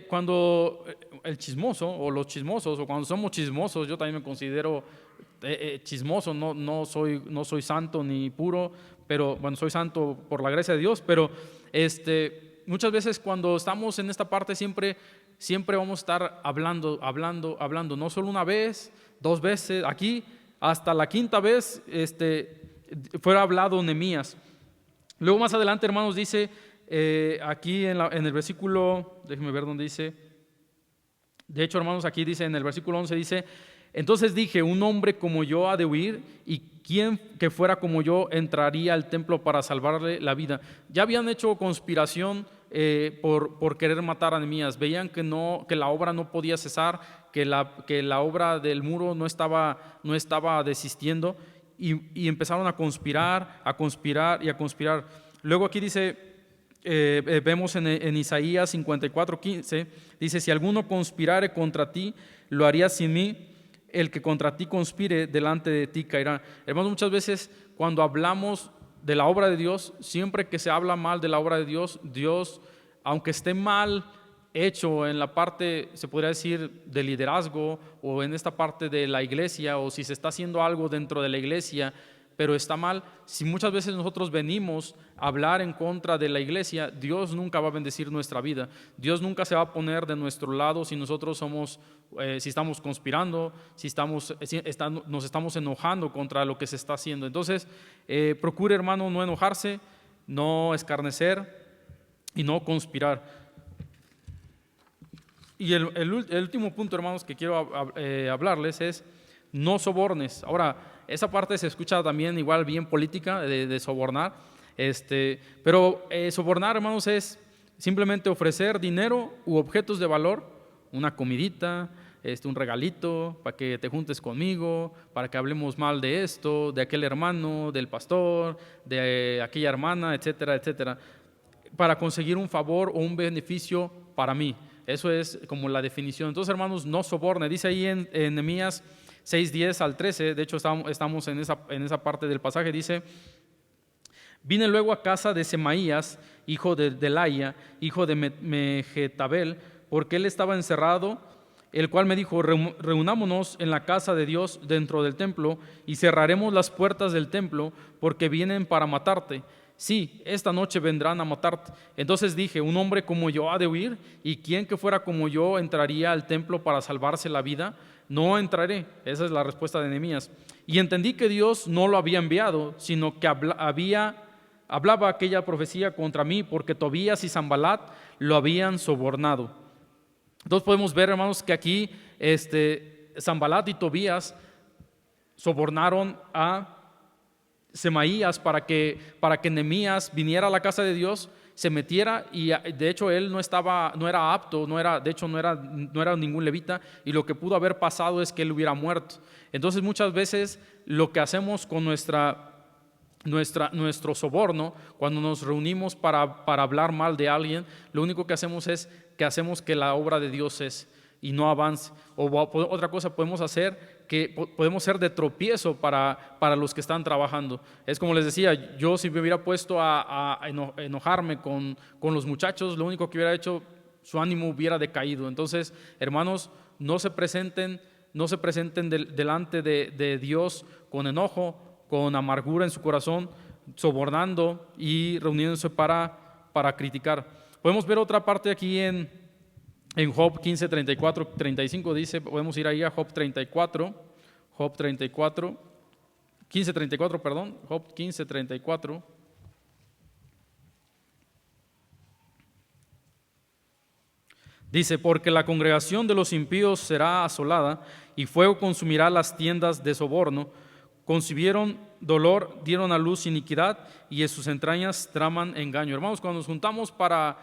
cuando el chismoso o los chismosos, o cuando somos chismosos, yo también me considero chismoso, no soy santo ni puro, pero bueno, soy santo por la gracia de Dios, pero muchas veces cuando estamos en esta parte siempre vamos a estar hablando, no solo una vez, 2 veces, aquí hasta la 5ª vez fuera hablado Nehemías. Luego más adelante, hermanos, dice aquí en el versículo, déjenme ver dónde dice, de hecho, hermanos, aquí dice en el versículo 11, dice, entonces dije, un hombre como yo ha de huir, y quien que fuera como yo entraría al templo para salvarle la vida. Ya habían hecho conspiración por querer matar a Nehemías. Veían que la obra no podía cesar, que la obra del muro no estaba desistiendo, y empezaron a conspirar. Luego aquí dice, vemos en Isaías 54:15, dice, si alguno conspirare contra ti, lo haría sin mí. El que contra ti conspire, delante de ti caerá. Hermanos, muchas veces cuando hablamos de la obra de Dios, siempre que se habla mal de la obra de Dios, aunque esté mal hecho en la parte, se podría decir, de liderazgo, o en esta parte de la iglesia, o si se está haciendo algo dentro de la iglesia, pero está mal, si muchas veces nosotros venimos a hablar en contra de la iglesia, Dios nunca va a bendecir nuestra vida. Dios nunca se va a poner de nuestro lado si nosotros si estamos conspirando, si nos estamos enojando contra lo que se está haciendo. Entonces, procure, hermano, no enojarse, no escarnecer y no conspirar. Y el último punto, hermanos, que quiero hablarles es no sobornes. Ahora, esa parte se escucha también igual bien política de sobornar, pero sobornar, hermanos, es simplemente ofrecer dinero u objetos de valor, una comidita, un regalito para que te juntes conmigo, para que hablemos mal de esto, de aquel hermano, del pastor, de aquella hermana, etcétera, etcétera, para conseguir un favor o un beneficio para mí. Eso es como la definición. Entonces, hermanos, no soborne. Dice ahí en Nehemías 6:10 al 13, de hecho estamos en esa parte del pasaje, dice, vine luego a casa de Semaías, hijo de Delaía, hijo de Mehetabel, porque él estaba encerrado, el cual me dijo, reunámonos en la casa de Dios dentro del templo, y cerraremos las puertas del templo, porque vienen para matarte. Sí, esta noche vendrán a matarte. Entonces dije, un hombre como yo ha de huir, y quien que fuera como yo entraría al templo para salvarse la vida. No entraré. Esa es la respuesta de Nehemías. Y entendí que Dios no lo había enviado, sino que hablaba aquella profecía contra mí, porque Tobías y Sanballat lo habían sobornado. Entonces podemos ver, hermanos, que aquí Sanballat y Tobías sobornaron a Semaías para que Nehemías viniera a la casa de Dios, se metiera, y de hecho él no era apto, no era ningún levita, y lo que pudo haber pasado es que él hubiera muerto. Entonces muchas veces lo que hacemos con nuestro soborno, cuando nos reunimos para hablar mal de alguien, lo único que hacemos es que la obra de Dios y no avance. O otra cosa podemos hacer, que podemos ser de tropiezo para los que están trabajando. Es como les decía, yo si me hubiera puesto a enojarme con los muchachos, lo único que hubiera hecho, su ánimo hubiera decaído. Entonces, hermanos, no se presenten delante de Dios con enojo, con amargura en su corazón, sobornando y reuniéndose para criticar. Podemos ver otra parte aquí en Job 15, 34, 35, dice, podemos ir ahí a Job 15, 34, perdón, Job 15, 34. Dice, porque la congregación de los impíos será asolada, y fuego consumirá las tiendas de soborno. Concibieron dolor, dieron a luz iniquidad, y en sus entrañas traman engaño. Hermanos, cuando nos juntamos para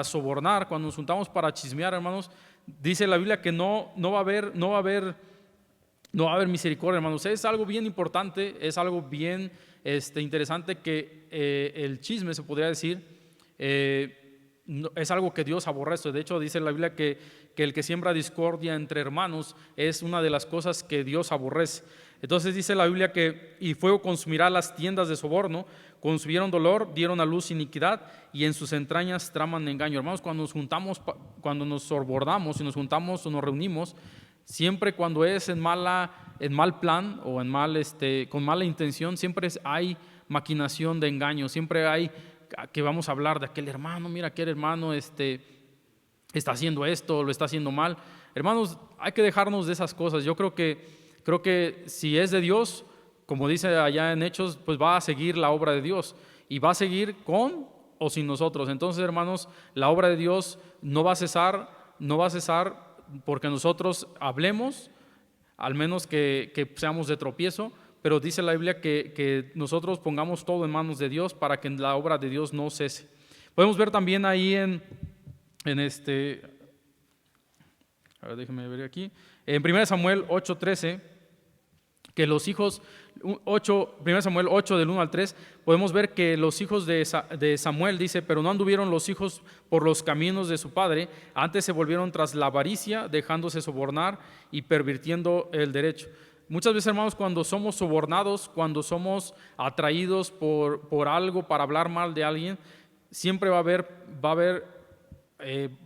sobornar, cuando nos juntamos para chismear, hermanos, dice la Biblia que no va a haber misericordia, hermanos. Es algo bien importante, es algo bien interesante que el chisme, se podría decir, es algo que Dios aborrece. De hecho, dice la Biblia que el que siembra discordia entre hermanos es una de las cosas que Dios aborrece. Entonces dice la Biblia que y fuego consumirá las tiendas de soborno, concibieron dolor, dieron a luz iniquidad y en sus entrañas traman engaño. Hermanos, cuando nos juntamos, cuando nos sorbordamos y nos juntamos o nos reunimos, siempre cuando es en mal plan o con mala intención, siempre hay maquinación de engaño, siempre hay que vamos a hablar de aquel hermano, mira aquel hermano está haciendo esto, lo está haciendo mal. Hermanos, hay que dejarnos de esas cosas. Yo creo que si es de Dios, como dice allá en Hechos, pues va a seguir la obra de Dios y va a seguir con o sin nosotros. Entonces, hermanos, la obra de Dios no va a cesar porque nosotros hablemos, al menos que seamos de tropiezo, pero dice la Biblia que nosotros pongamos todo en manos de Dios para que la obra de Dios no cese. Podemos ver también ahí a ver, déjenme ver aquí, en 1 Samuel 8:13, que los hijos, 1 Samuel 8 del 1 al 3, podemos ver que los hijos de Samuel, dice, pero no anduvieron los hijos por los caminos de su padre, antes se volvieron tras la avaricia, dejándose sobornar y pervirtiendo el derecho. Muchas veces, hermanos, cuando somos sobornados, cuando somos atraídos por algo para hablar mal de alguien, siempre va a haber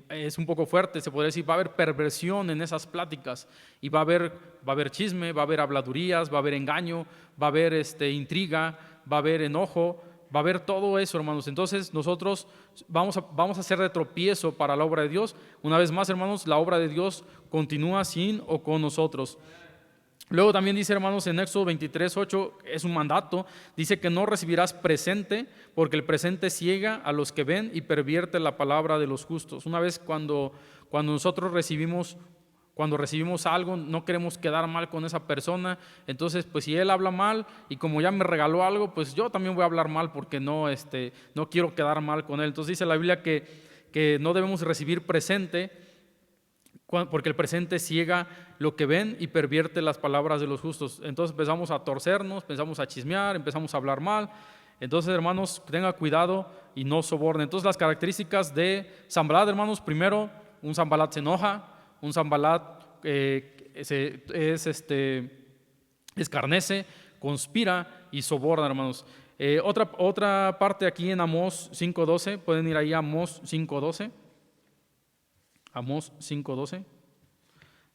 es un poco fuerte, se podría decir, va a haber perversión en esas pláticas y va a haber chisme, va a haber habladurías, va a haber engaño, va a haber intriga, va a haber enojo, va a haber todo eso, hermanos. Entonces nosotros vamos a ser de tropiezo para la obra de Dios. Una vez más, hermanos, la obra de Dios continúa sin o con nosotros. Luego también dice, hermanos, en Éxodo 23:8, es un mandato, dice que no recibirás presente, porque el presente ciega a los que ven y pervierte la palabra de los justos. Una vez cuando nosotros recibimos algo, no queremos quedar mal con esa persona. Entonces, pues si él habla mal y como ya me regaló algo, pues yo también voy a hablar mal porque no quiero quedar mal con él. Entonces dice la Biblia que no debemos recibir presente, porque el presente ciega lo que ven y pervierte las palabras de los justos. Entonces empezamos a torcernos, empezamos a chismear, empezamos a hablar mal. Entonces, hermanos, tenga cuidado y no soborne. Entonces, las características de Sanbalat, hermanos: primero, un Sanbalat se enoja, un Sanbalat escarnece, conspira y soborna, hermanos. Otra parte aquí en Amós 5:12, pueden ir ahí a Amós 5:12. Amós 5:12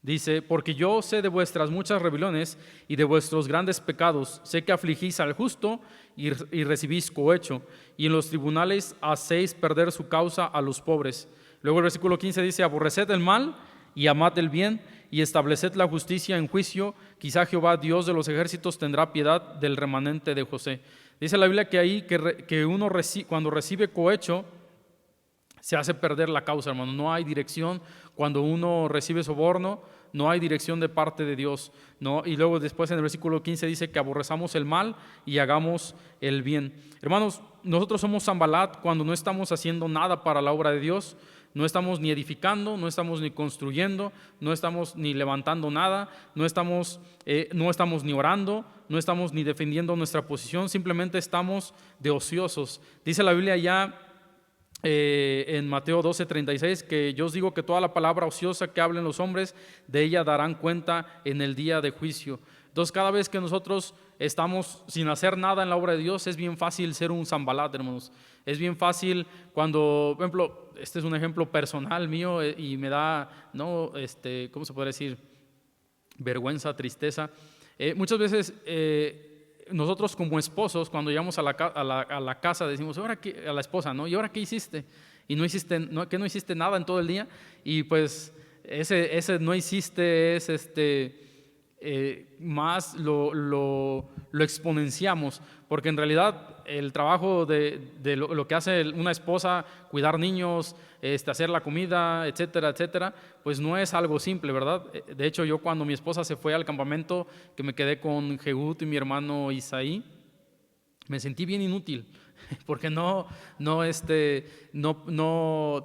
dice: porque yo sé de vuestras muchas rebeliones y de vuestros grandes pecados, sé que afligís al justo y recibís cohecho, y en los tribunales hacéis perder su causa a los pobres. Luego el versículo 15 dice: aborreced el mal y amad el bien, y estableced la justicia en juicio, quizá Jehová Dios de los ejércitos tendrá piedad del remanente de José. Dice la Biblia que ahí que uno cuando recibe cohecho se hace perder la causa, hermano. No hay dirección. Cuando uno recibe soborno, no hay dirección de parte de Dios, ¿no? Y luego después en el versículo 15 dice que aborrezamos el mal y hagamos el bien. Hermanos, nosotros somos Sanbalat cuando no estamos haciendo nada para la obra de Dios. No estamos ni edificando, no estamos ni construyendo, no estamos ni levantando nada, no estamos ni orando, no estamos ni defendiendo nuestra posición, simplemente estamos de ociosos. Dice la Biblia ya en Mateo 12:36 que yo os digo que toda la palabra ociosa que hablen los hombres, de ella darán cuenta en el día de juicio. Entonces, cada vez que nosotros estamos sin hacer nada en la obra de Dios, es bien fácil ser un Sanbalat, hermanos. Es bien fácil cuando, por ejemplo, este es un ejemplo personal mío y me da, ¿cómo se puede decir? Vergüenza, tristeza. Muchas veces nosotros como esposos, cuando llegamos a la casa, decimos: ¿ahora qué? A la esposa, ¿no? ¿Y ahora qué hiciste? Y no hiciste nada en todo el día. Y pues ese no hiciste es más lo exponenciamos, porque en realidad el trabajo de lo que hace una esposa, cuidar niños, hacer la comida, etcétera, etcétera, pues no es algo simple, ¿verdad? De hecho, yo cuando mi esposa se fue al campamento, que me quedé con Jehud y mi hermano Isaí, me sentí bien inútil, porque no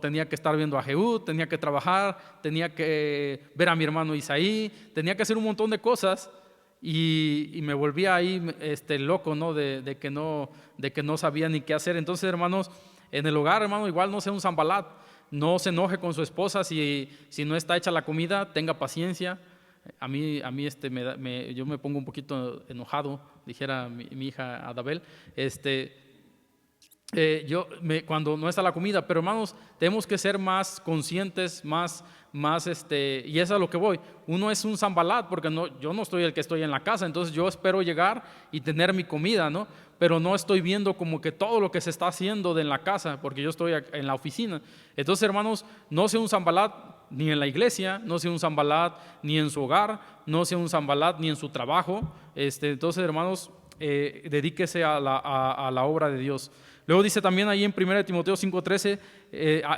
tenía que estar viendo a Jehú, tenía que trabajar, tenía que ver a mi hermano Isaí, tenía que hacer un montón de cosas y me volvía ahí loco, ¿no? De que no sabía ni qué hacer. Entonces, hermanos, en el hogar, hermano, igual no sea un Sanbalat, no se enoje con su esposa si no está hecha la comida, tenga paciencia. A mí yo me pongo un poquito enojado, dijera mi hija Adabel, cuando no está la comida. Pero hermanos, tenemos que ser más conscientes, y es a lo que voy. Uno es un Sanbalat porque yo no estoy el que estoy en la casa, entonces yo espero llegar y tener mi comida, ¿no? Pero no estoy viendo como que todo lo que se está haciendo en la casa, porque yo estoy en la oficina. Entonces, hermanos, no sea un Sanbalat ni en la iglesia, no sea un Sanbalat ni en su hogar, no sea un Sanbalat ni en su trabajo. Entonces, hermanos, dedíquese a la obra de Dios. Luego dice también ahí en 1 Timoteo 5:13,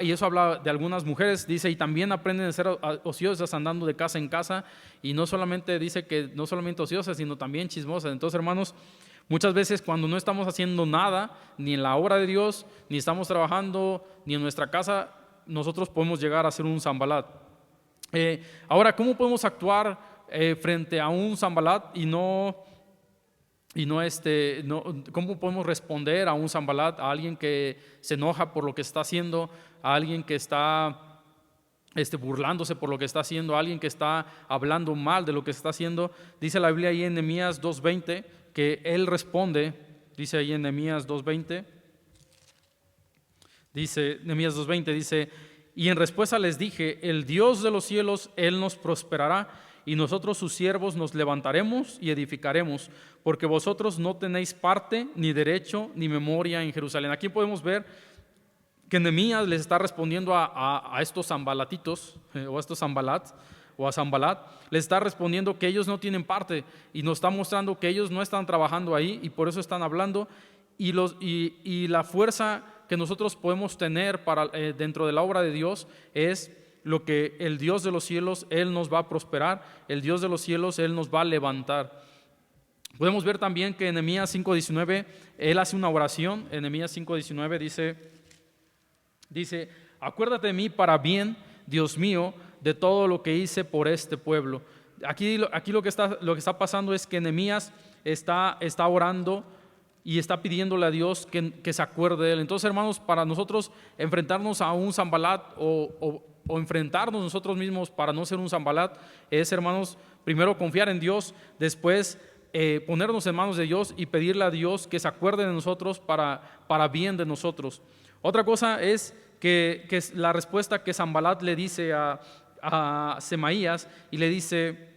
y eso habla de algunas mujeres, dice, y también aprenden a ser ociosas andando de casa en casa, y no solamente dice que no solamente ociosas, sino también chismosas. Entonces, hermanos, muchas veces cuando no estamos haciendo nada, ni en la obra de Dios, ni estamos trabajando, ni en nuestra casa, nosotros podemos llegar a ser un Sanbalat. Ahora, ¿cómo podemos actuar frente a un Sanbalat ¿cómo podemos responder a un Sanbalat, a alguien que se enoja por lo que está haciendo, a alguien que está burlándose por lo que está haciendo, a alguien que está hablando mal de lo que está haciendo? Dice la Biblia ahí en Nehemías 2:20 que él responde, dice ahí en Nehemías 2:20, dice Nehemías 2:20, dice, y en respuesta les dije, el Dios de los cielos, Él nos prosperará, y nosotros sus siervos nos levantaremos y edificaremos, porque vosotros no tenéis parte, ni derecho, ni memoria en Jerusalén. Aquí podemos ver que Nehemías les está respondiendo a estos Sanbalatitos, o a estos Sanbalats, o a Sanbalat, les está respondiendo que ellos no tienen parte, y nos está mostrando que ellos no están trabajando ahí, y por eso están hablando, y la fuerza que nosotros podemos tener dentro de la obra de Dios es lo que el Dios de los cielos, Él nos va a prosperar, el Dios de los cielos, Él nos va a levantar. Podemos ver también que en Nehemías 5:19, Él hace una oración. En Nehemías 5:19 dice, acuérdate de mí para bien, Dios mío, de todo lo que hice por este pueblo. Aquí lo que está pasando es que Nehemías está orando y está pidiéndole a Dios que se acuerde de él. Entonces, hermanos, para nosotros enfrentarnos a un Sanbalat o enfrentarnos nosotros mismos para no ser un Sanbalat es, hermanos, primero confiar en Dios, después ponernos en manos de Dios y pedirle a Dios que se acuerde de nosotros para bien de nosotros. Otra cosa es que es la respuesta que Sanbalat le dice a Semaías, y le dice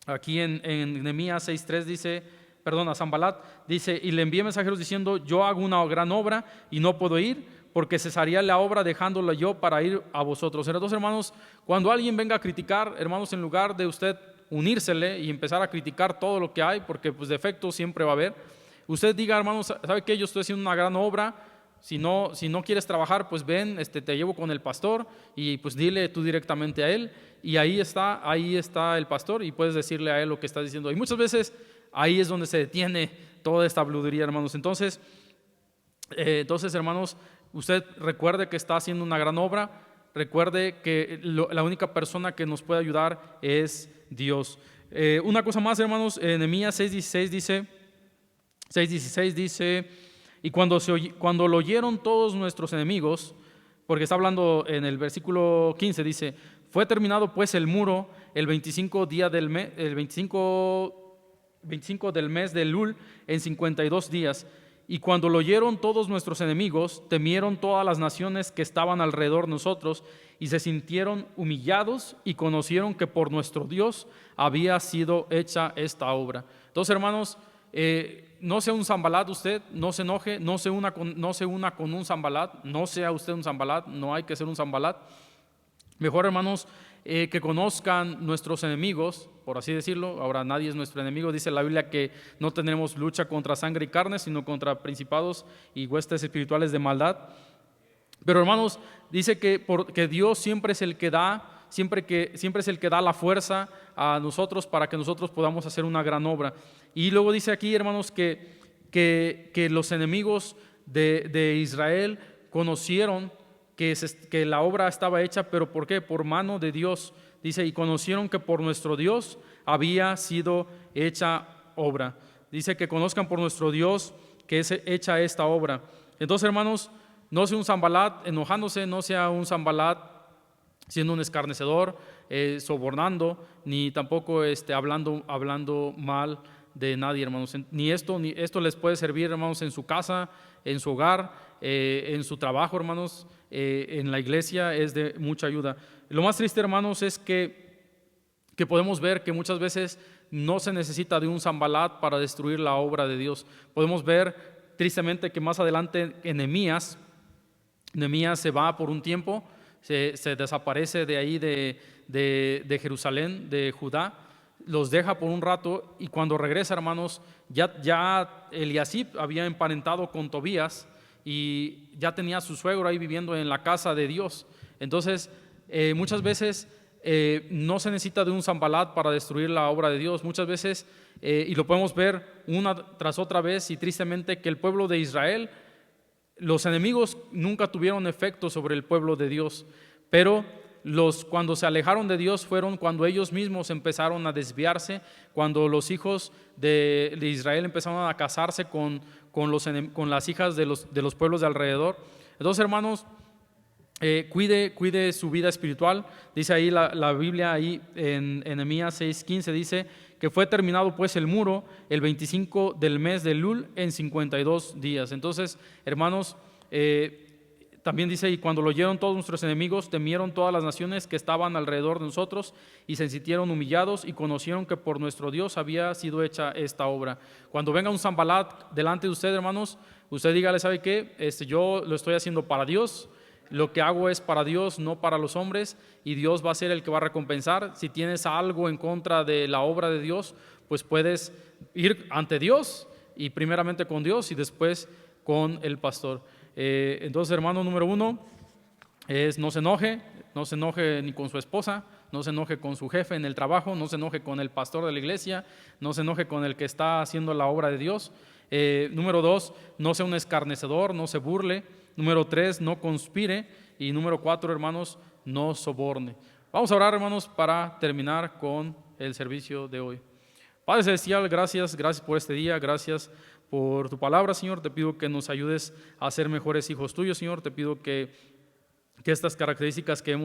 aquí en Nehemías 6:3 dice, a Sanbalat dice, y le envié mensajeros diciendo, yo hago una gran obra y no puedo ir, porque cesaría la obra dejándola yo para ir a vosotros. Entonces, hermanos, cuando alguien venga a criticar, hermanos, en lugar de usted unírsele y empezar a criticar todo lo que hay, porque pues defectos siempre va a haber, usted diga, hermanos, ¿sabe qué? Yo estoy haciendo una gran obra. Si no quieres trabajar, pues ven, te llevo con el pastor y pues dile tú directamente a él, y ahí está el pastor, y puedes decirle a él lo que estás diciendo. Y muchas veces ahí es donde se detiene toda esta habladuría, hermanos. Entonces, hermanos, usted recuerde que está haciendo una gran obra, recuerde que la única persona que nos puede ayudar es Dios. Una cosa más, hermanos, en Nehemías 6:16 dice, y cuando lo oyeron todos nuestros enemigos, porque está hablando en el versículo 15, dice, fue terminado pues el muro el 25 del mes de Elul en 52 días. Y cuando lo oyeron todos nuestros enemigos, temieron todas las naciones que estaban alrededor de nosotros, y se sintieron humillados y conocieron que por nuestro Dios había sido hecha esta obra. Entonces, hermanos, no sea un Sanbalat usted, no se enoje, no se una con un Sanbalat, no sea usted un Sanbalat, no hay que ser un Sanbalat. Mejor, hermanos, que conozcan nuestros enemigos, por así decirlo. Ahora nadie es nuestro enemigo. Dice la Biblia que no tenemos lucha contra sangre y carne, sino contra principados y huestes espirituales de maldad. Pero, hermanos, dice que Dios siempre es el que da, siempre es el que da la fuerza a nosotros para que nosotros podamos hacer una gran obra. Y luego dice aquí, hermanos, que que los enemigos de Israel conocieron que la obra estaba hecha, pero ¿por qué? Por mano de Dios. Dice, y conocieron que por nuestro Dios había sido hecha obra. Dice que conozcan por nuestro Dios que es hecha esta obra. Entonces, hermanos, no sea un Sanbalat enojándose, no sea un Sanbalat siendo un escarnecedor, sobornando, ni tampoco hablando mal de nadie, hermanos. Ni esto les puede servir, hermanos, en su casa, en su hogar, en su trabajo, hermanos, en la iglesia. Es de mucha ayuda. Lo más triste, hermanos, es que podemos ver que muchas veces no se necesita de un Sanbalat para destruir la obra de Dios. Podemos ver tristemente que más adelante en Nehemías se va por un tiempo, se desaparece de ahí de Jerusalén, de Judá, los deja por un rato, y cuando regresa, hermanos, ya Eliasib había emparentado con Tobías y ya tenía a su suegro ahí viviendo en la casa de Dios. Entonces, muchas veces no se necesita de un Sanbalat para destruir la obra de Dios. Muchas veces, y lo podemos ver una tras otra vez, y tristemente, que el pueblo de Israel, los enemigos nunca tuvieron efecto sobre el pueblo de Dios, pero cuando se alejaron de Dios fueron cuando ellos mismos empezaron a desviarse, cuando los hijos de Israel empezaron a casarse con las hijas de los pueblos de alrededor. Entonces, hermanos, cuide su vida espiritual. Dice ahí la Biblia, ahí en Nehemías 6:15, dice que fue terminado pues el muro el 25 del mes de Elul en 52 días. Entonces, hermanos, también dice, y cuando lo oyeron todos nuestros enemigos, temieron todas las naciones que estaban alrededor de nosotros y se sintieron humillados y conocieron que por nuestro Dios había sido hecha esta obra. Cuando venga un Sanbalat delante de usted, hermanos, usted dígale, ¿sabe qué? Yo lo estoy haciendo para Dios. Lo que hago es para Dios, no para los hombres, y Dios va a ser el que va a recompensar. Si tienes algo en contra de la obra de Dios, pues puedes ir ante Dios, y primeramente con Dios y después con el pastor. Entonces, hermano, número 1 es no se enoje ni con su esposa, no se enoje con su jefe en el trabajo, no se enoje con el pastor de la iglesia, no se enoje con el que está haciendo la obra de Dios. Número 2, no sea un escarnecedor, no se burle. Número 3, no conspire. Y número 4, hermanos, no soborne. Vamos a orar, hermanos, para terminar con el servicio de hoy. Padre Celestial, gracias por este día, gracias por tu palabra, Señor. Te pido que nos ayudes a ser mejores hijos tuyos, Señor. Te pido que estas características que hemos